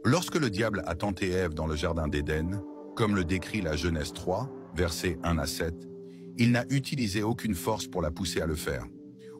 Lorsque le diable a tenté Ève dans le jardin d'Éden, comme le décrit la Genèse 3, versets 1 à 7, il n'a utilisé aucune force pour la pousser à le faire.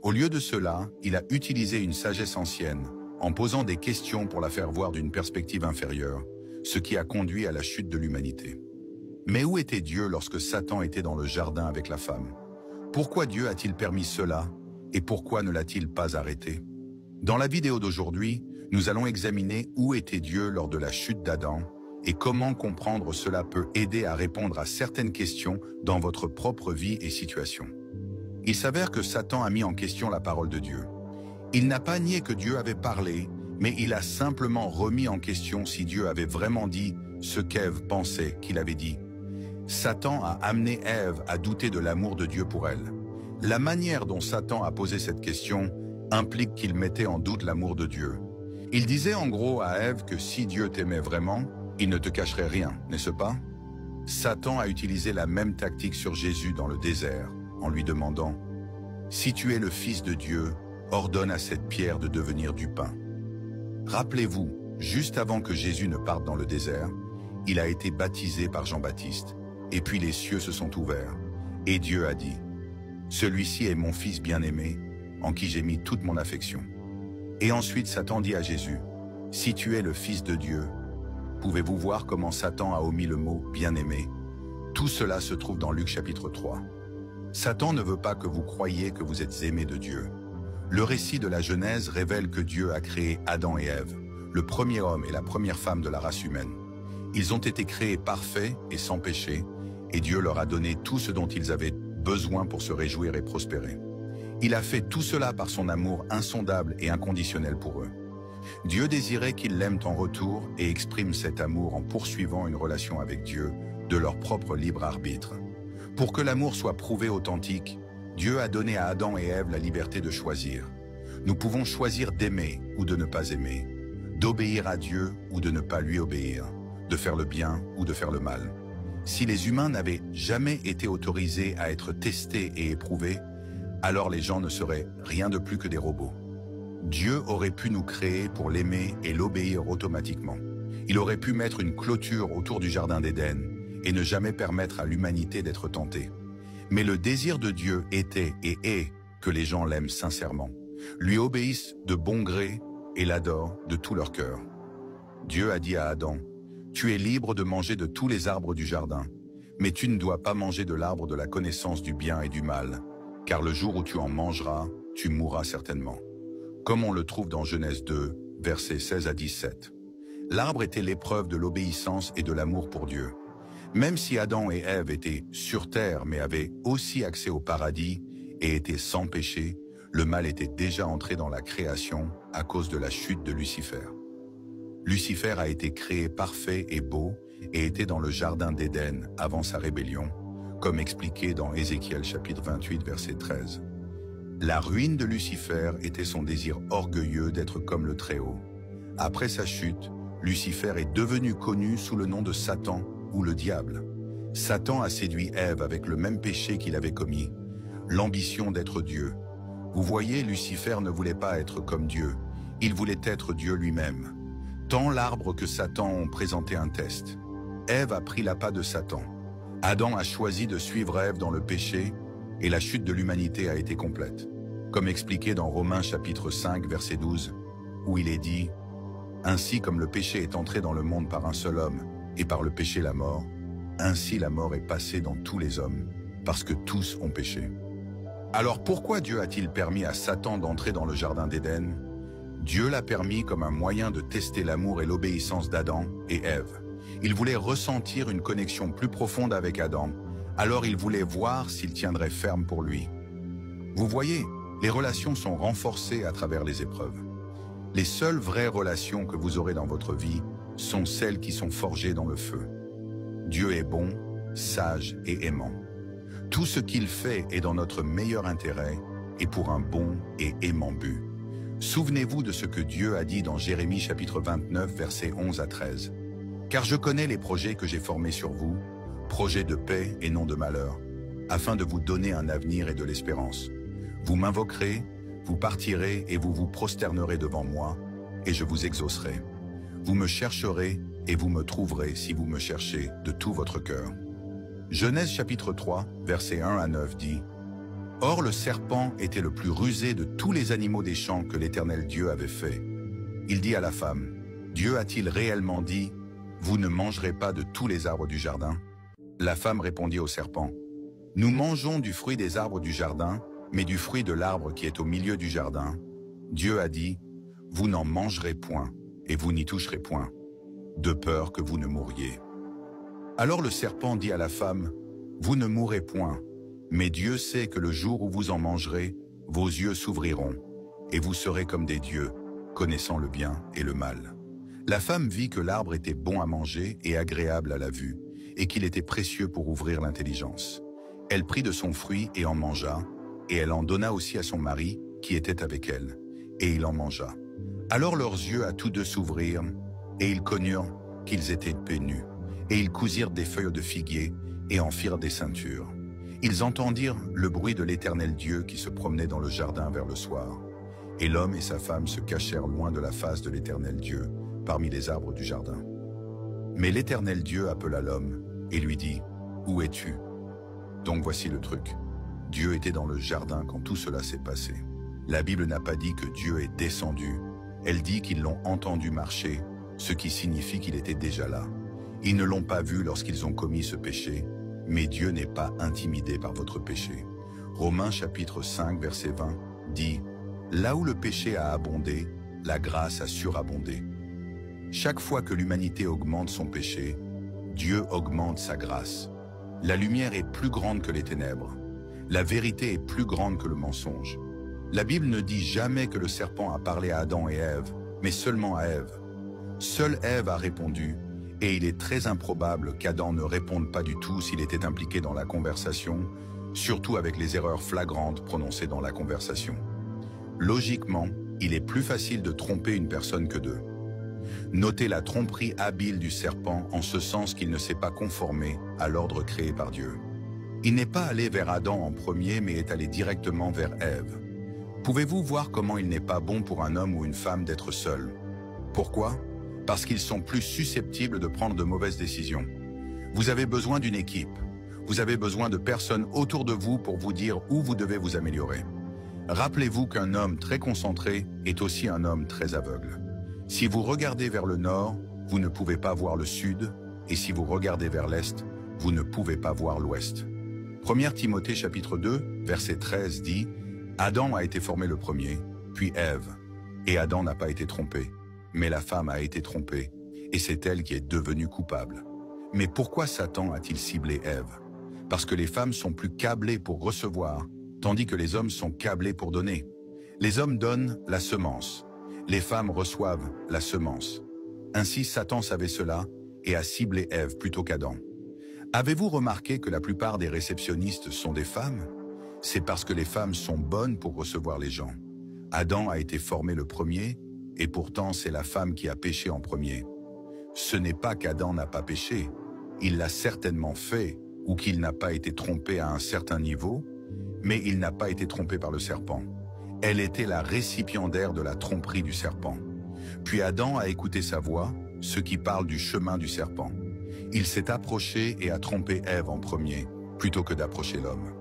Au lieu de cela, il a utilisé une sagesse ancienne, en posant des questions pour la faire voir d'une perspective inférieure, ce qui a conduit à la chute de l'humanité. Mais où était Dieu lorsque Satan était dans le jardin avec la femme? Pourquoi Dieu a-t-il permis cela et pourquoi ne l'a-t-il pas arrêté? Dans la vidéo d'aujourd'hui, nous allons examiner où était Dieu lors de la chute d'Adam et comment comprendre cela peut aider à répondre à certaines questions dans votre propre vie et situation. Il s'avère que Satan a mis en question la parole de Dieu. Il n'a pas nié que Dieu avait parlé, mais il a simplement remis en question si Dieu avait vraiment dit ce qu'Ève pensait qu'il avait dit. Satan a amené Ève à douter de l'amour de Dieu pour elle. La manière dont Satan a posé cette question implique qu'il mettait en doute l'amour de Dieu. Il disait en gros à Ève que si Dieu t'aimait vraiment, il ne te cacherait rien, n'est-ce pas? Satan a utilisé la même tactique sur Jésus dans le désert, en lui demandant « Si tu es le Fils de Dieu, ordonne à cette pierre de devenir du pain. » Rappelez-vous, juste avant que Jésus ne parte dans le désert, il a été baptisé par Jean-Baptiste, et puis les cieux se sont ouverts, et Dieu a dit « Celui-ci est mon Fils bien-aimé, en qui j'ai mis toute mon affection. » Et ensuite Satan dit à Jésus « Si tu es le Fils de Dieu, pouvez-vous voir comment Satan a omis le mot « bien-aimé » Tout cela se trouve dans Luc chapitre 3. Satan ne veut pas que vous croyiez que vous êtes aimés de Dieu. Le récit de la Genèse révèle que Dieu a créé Adam et Ève, le premier homme et la première femme de la race humaine. Ils ont été créés parfaits et sans péché, et Dieu leur a donné tout ce dont ils avaient besoin pour se réjouir et prospérer. Il a fait tout cela par son amour insondable et inconditionnel pour eux. Dieu désirait qu'ils l'aiment en retour et expriment cet amour en poursuivant une relation avec Dieu de leur propre libre arbitre. Pour que l'amour soit prouvé authentique, Dieu a donné à Adam et Ève la liberté de choisir. Nous pouvons choisir d'aimer ou de ne pas aimer, d'obéir à Dieu ou de ne pas lui obéir, de faire le bien ou de faire le mal. Si les humains n'avaient jamais été autorisés à être testés et éprouvés, alors les gens ne seraient rien de plus que des robots. Dieu aurait pu nous créer pour l'aimer et l'obéir automatiquement. Il aurait pu mettre une clôture autour du jardin d'Éden et ne jamais permettre à l'humanité d'être tentée. Mais le désir de Dieu était et est que les gens l'aiment sincèrement, lui obéissent de bon gré et l'adorent de tout leur cœur. Dieu a dit à Adam, « Tu es libre de manger de tous les arbres du jardin, mais tu ne dois pas manger de l'arbre de la connaissance du bien et du mal, car le jour où tu en mangeras, tu mourras certainement. » Comme on le trouve dans Genèse 2, versets 16 à 17. L'arbre était l'épreuve de l'obéissance et de l'amour pour Dieu. Même si Adam et Ève étaient sur terre mais avaient aussi accès au paradis et étaient sans péché, le mal était déjà entré dans la création à cause de la chute de Lucifer. Lucifer a été créé parfait et beau et était dans le jardin d'Éden avant sa rébellion, comme expliqué dans Ézéchiel chapitre 28 verset 13. La ruine de Lucifer était son désir orgueilleux d'être comme le Très-Haut. Après sa chute, Lucifer est devenu connu sous le nom de Satan ou le diable. Satan a séduit Ève avec le même péché qu'il avait commis, l'ambition d'être Dieu. Vous voyez, Lucifer ne voulait pas être comme Dieu, il voulait être Dieu lui-même. Tant l'arbre que Satan ont présenté un test. Ève a pris l'appât de Satan. Adam a choisi de suivre Ève dans le péché et la chute de l'humanité a été complète. Comme expliqué dans Romains chapitre 5 verset 12, où il est dit « Ainsi comme le péché est entré dans le monde par un seul homme, et par le péché la mort, ainsi la mort est passée dans tous les hommes, parce que tous ont péché. » Alors pourquoi Dieu a-t-il permis à Satan d'entrer dans le jardin d'Éden? Dieu l'a permis comme un moyen de tester l'amour et l'obéissance d'Adam et Ève. Il voulait ressentir une connexion plus profonde avec Adam, alors il voulait voir s'il tiendrait ferme pour lui. Vous voyez, les relations sont renforcées à travers les épreuves. Les seules vraies relations que vous aurez dans votre vie sont celles qui sont forgées dans le feu. Dieu est bon, sage et aimant. Tout ce qu'il fait est dans notre meilleur intérêt et pour un bon et aimant but. Souvenez-vous de ce que Dieu a dit dans Jérémie chapitre 29, versets 11 à 13. « Car je connais les projets que j'ai formés sur vous, projets de paix et non de malheur, afin de vous donner un avenir et de l'espérance. Vous m'invoquerez, vous partirez et vous vous prosternerez devant moi, et je vous exaucerai. Vous me chercherez et vous me trouverez si vous me cherchez de tout votre cœur. Genèse chapitre 3, versets 1 à 9 dit « Or le serpent était le plus rusé de tous les animaux des champs que l'Éternel Dieu avait fait. Il dit à la femme, « Dieu a-t-il réellement dit, vous ne mangerez pas de tous les arbres du jardin ?» La femme répondit au serpent, « Nous mangeons du fruit des arbres du jardin, mais du fruit de l'arbre qui est au milieu du jardin. Dieu a dit, « Vous n'en mangerez point, et vous n'y toucherez point, de peur que vous ne mouriez. » Alors le serpent dit à la femme, « Vous ne mourrez point, mais Dieu sait que le jour où vous en mangerez, vos yeux s'ouvriront, et vous serez comme des dieux, connaissant le bien et le mal. » La femme vit que l'arbre était bon à manger et agréable à la vue, et qu'il était précieux pour ouvrir l'intelligence. Elle prit de son fruit et en mangea, et elle en donna aussi à son mari, qui était avec elle, et il en mangea. Alors leurs yeux à tous deux s'ouvrirent, et ils connurent qu'ils étaient nus, et ils cousirent des feuilles de figuier, et en firent des ceintures. Ils entendirent le bruit de l'Éternel Dieu qui se promenait dans le jardin vers le soir. Et l'homme et sa femme se cachèrent loin de la face de l'Éternel Dieu, parmi les arbres du jardin. Mais l'Éternel Dieu appela l'homme, et lui dit, « Où es-tu » Donc voici le truc. Dieu était dans le jardin quand tout cela s'est passé. La Bible n'a pas dit que Dieu est descendu, elle dit qu'ils l'ont entendu marcher, ce qui signifie qu'il était déjà là. Ils ne l'ont pas vu lorsqu'ils ont commis ce péché, mais Dieu n'est pas intimidé par votre péché. Romains chapitre 5, verset 20 dit « Là où le péché a abondé, la grâce a surabondé. » Chaque fois que l'humanité augmente son péché, Dieu augmente sa grâce. La lumière est plus grande que les ténèbres. La vérité est plus grande que le mensonge. La Bible ne dit jamais que le serpent a parlé à Adam et Ève, mais seulement à Ève. Seule Ève a répondu, et il est très improbable qu'Adam ne réponde pas du tout s'il était impliqué dans la conversation, surtout avec les erreurs flagrantes prononcées dans la conversation. Logiquement, il est plus facile de tromper une personne que deux. Notez la tromperie habile du serpent en ce sens qu'il ne s'est pas conformé à l'ordre créé par Dieu. Il n'est pas allé vers Adam en premier, mais est allé directement vers Ève. Pouvez-vous voir comment il n'est pas bon pour un homme ou une femme d'être seul? Pourquoi? Parce qu'ils sont plus susceptibles de prendre de mauvaises décisions. Vous avez besoin d'une équipe. Vous avez besoin de personnes autour de vous pour vous dire où vous devez vous améliorer. Rappelez-vous qu'un homme très concentré est aussi un homme très aveugle. Si vous regardez vers le nord, vous ne pouvez pas voir le sud, et si vous regardez vers l'est, vous ne pouvez pas voir l'ouest. 1 Timothée chapitre 2, verset 13 dit « Adam a été formé le premier, puis Ève, et Adam n'a pas été trompé, mais la femme a été trompée, et c'est elle qui est devenue coupable. Mais pourquoi Satan a-t-il ciblé Ève? Parce que les femmes sont plus câblées pour recevoir, tandis que les hommes sont câblés pour donner. Les hommes donnent la semence. Les femmes reçoivent la semence. Ainsi Satan savait cela et a ciblé Ève plutôt qu'Adam. Avez-vous remarqué que la plupart des réceptionnistes sont des femmes? C'est parce que les femmes sont bonnes pour recevoir les gens. Adam a été formé le premier, et pourtant c'est la femme qui a péché en premier. Ce n'est pas qu'Adam n'a pas péché, il l'a certainement fait, ou qu'il n'a pas été trompé à un certain niveau, mais il n'a pas été trompé par le serpent. Elle était la récipiendaire de la tromperie du serpent. Puis Adam a écouté sa voix, ce qui parle du chemin du serpent. Il s'est approché et a trompé Ève en premier, plutôt que d'approcher l'homme.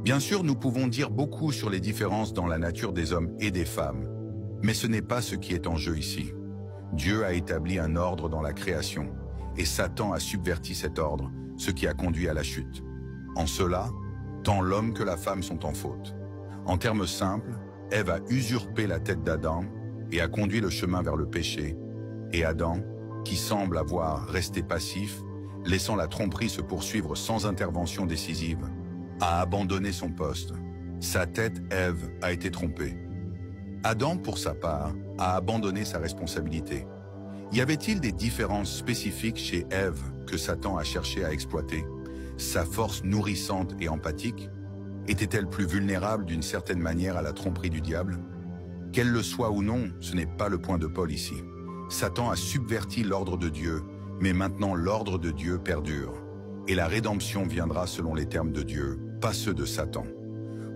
Bien sûr, nous pouvons dire beaucoup sur les différences dans la nature des hommes et des femmes, mais ce n'est pas ce qui est en jeu ici. Dieu a établi un ordre dans la création, et Satan a subverti cet ordre, ce qui a conduit à la chute. En cela, tant l'homme que la femme sont en faute. En termes simples, Ève a usurpé la tête d'Adam et a conduit le chemin vers le péché, et Adam, qui semble avoir resté passif, laissant la tromperie se poursuivre sans intervention décisive, a abandonné son poste. Sa tête, Ève, a été trompée. Adam, pour sa part, a abandonné sa responsabilité. Y avait-il des différences spécifiques chez Ève que Satan a cherché à exploiter? Sa force nourrissante et empathique? Était-elle plus vulnérable d'une certaine manière à la tromperie du diable? Qu'elle le soit ou non, ce n'est pas le point de Paul ici. Satan a subverti l'ordre de Dieu, mais maintenant l'ordre de Dieu perdure. Et la rédemption viendra selon les termes de Dieu, pas ceux de Satan.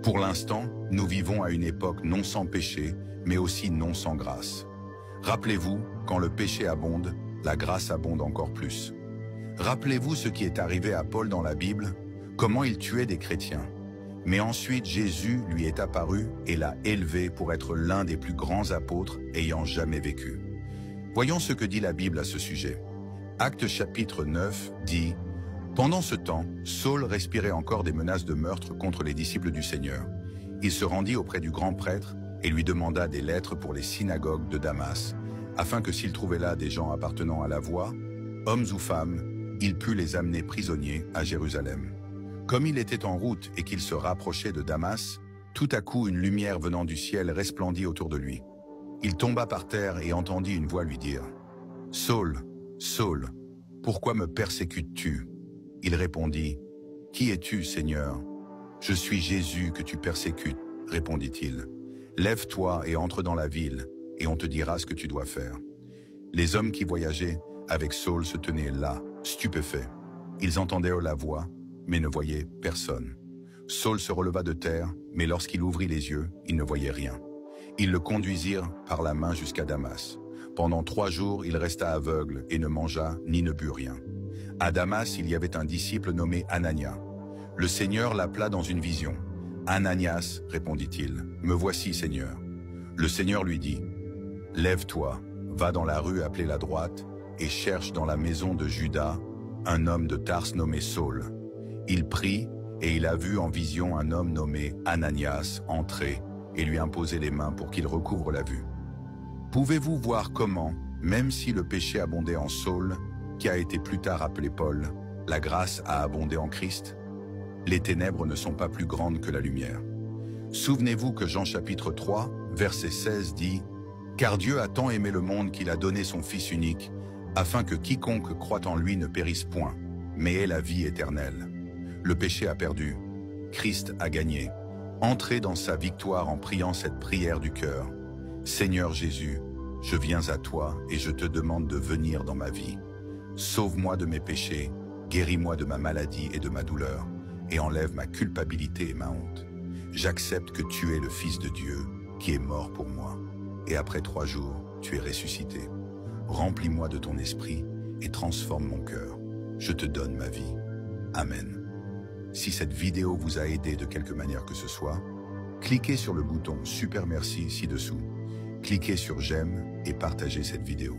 Pour l'instant, nous vivons à une époque non sans péché, mais aussi non sans grâce. Rappelez-vous, quand le péché abonde, la grâce abonde encore plus. Rappelez-vous ce qui est arrivé à Paul dans la Bible, comment il tuait des chrétiens. Mais ensuite, Jésus lui est apparu et l'a élevé pour être l'un des plus grands apôtres ayant jamais vécu. Voyons ce que dit la Bible à ce sujet. Actes chapitre 9 dit « Pendant ce temps, Saul respirait encore des menaces de meurtre contre les disciples du Seigneur. Il se rendit auprès du grand prêtre et lui demanda des lettres pour les synagogues de Damas, afin que s'il trouvait là des gens appartenant à la voie, hommes ou femmes, il put les amener prisonniers à Jérusalem. Comme il était en route et qu'il se rapprochait de Damas, tout à coup une lumière venant du ciel resplendit autour de lui. Il tomba par terre et entendit une voix lui dire « Saul, Saul, pourquoi me persécutes-tu » Il répondit « Qui es-tu, Seigneur ?»« Je suis Jésus que tu persécutes, répondit-il. Lève-toi et entre dans la ville, et on te dira ce que tu dois faire. » Les hommes qui voyageaient avec Saul se tenaient là, stupéfaits. Ils entendaient la voix, mais ne voyaient personne. Saul se releva de terre, mais lorsqu'il ouvrit les yeux, il ne voyait rien. Ils le conduisirent par la main jusqu'à Damas. Pendant 3 jours, il resta aveugle et ne mangea ni ne but rien. À Damas, il y avait un disciple nommé Anania. Le Seigneur l'appela dans une vision. « Ananias, répondit-il, me voici, Seigneur. » Le Seigneur lui dit, « Lève-toi, va dans la rue appelée la droite et cherche dans la maison de Judas un homme de Tarse nommé Saul. » Il prit et il a vu en vision un homme nommé Ananias entrer et lui imposer les mains pour qu'il recouvre la vue. Pouvez-vous voir comment, même si le péché abondait en Saul, qui a été plus tard appelé Paul, la grâce a abondé en Christ? Les ténèbres ne sont pas plus grandes que la lumière. Souvenez-vous que Jean chapitre 3, verset 16 dit « Car Dieu a tant aimé le monde qu'il a donné son Fils unique, afin que quiconque croit en lui ne périsse point, mais ait la vie éternelle. » Le péché a perdu, Christ a gagné. Entrez dans sa victoire en priant cette prière du cœur. « Seigneur Jésus, je viens à toi et je te demande de venir dans ma vie. Sauve-moi de mes péchés, guéris-moi de ma maladie et de ma douleur, et enlève ma culpabilité et ma honte. J'accepte que tu es le Fils de Dieu, qui est mort pour moi, et après 3 jours, tu es ressuscité. Remplis-moi de ton esprit et transforme mon cœur. Je te donne ma vie. Amen. » Si cette vidéo vous a aidé de quelque manière que ce soit, cliquez sur le bouton Super Merci ci-dessous. Cliquez sur J'aime et partagez cette vidéo.